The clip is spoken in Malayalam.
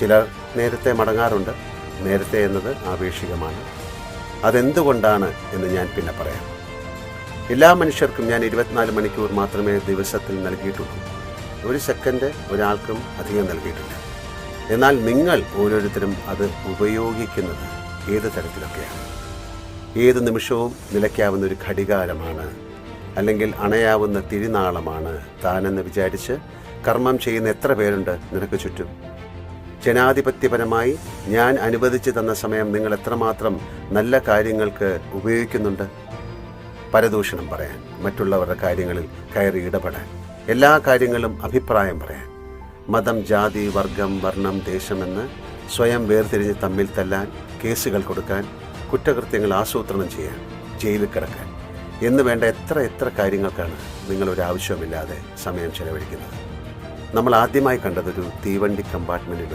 ചിലർ നേരത്തെ മടങ്ങാറുണ്ട്. നേരത്തെ എന്നത് ആപേക്ഷികമാണ്. അതെന്തുകൊണ്ടാണ് എന്ന് ഞാൻ പിന്നെ പറയാം. എല്ലാ മനുഷ്യർക്കും ഞാൻ 24 മണിക്കൂർ മാത്രമേ ദിവസത്തിൽ നൽകിയിട്ടുള്ളൂ. 1 സെക്കൻഡ് ഒരാൾക്കും അധികം നൽകിയിട്ടില്ല. എന്നാൽ നിങ്ങൾ ഓരോരുത്തരും അത് ഉപയോഗിക്കുന്നത് ഏത് തരത്തിലൊക്കെയാണ്? ഏത് നിമിഷവും നിലയ്ക്കാവുന്ന ഒരു ഘടികാരമാണ്, അല്ലെങ്കിൽ അണയാവുന്ന തിരുനാളമാണ് താനെന്ന് വിചാരിച്ച് കർമ്മം ചെയ്യുന്ന എത്ര പേരുണ്ട് നിനക്ക് ചുറ്റും? ജനാധിപത്യപരമായി ഞാൻ അനുവദിച്ചു തന്ന സമയം നിങ്ങൾ എത്രമാത്രം നല്ല കാര്യങ്ങൾക്ക് ഉപയോഗിക്കുന്നുണ്ട്? പരദൂഷണം പറയാൻ, മറ്റുള്ളവരുടെ കാര്യങ്ങളിൽ കയറി ഇടപെടാൻ, എല്ലാ കാര്യങ്ങളും അഭിപ്രായം പറയാൻ, മതം, ജാതി, വർഗം, വർണ്ണം, ദേശമെന്ന് സ്വയം വേർതിരിഞ്ഞ് തമ്മിൽ തല്ലാൻ, കേസുകൾ കൊടുക്കാൻ, കുറ്റകൃത്യങ്ങൾ ആസൂത്രണം ചെയ്യാൻ, ജയിലിൽ കിടക്കാൻ എന്ന് വേണ്ട എത്ര കാര്യങ്ങൾക്കാണ് നിങ്ങളൊരാവശ്യമില്ലാതെ സമയം ചെലവഴിക്കുന്നത്. നമ്മൾ ആദ്യമായി കണ്ടതൊരു തീവണ്ടി കമ്പാർട്ട്മെൻറ്റിൽ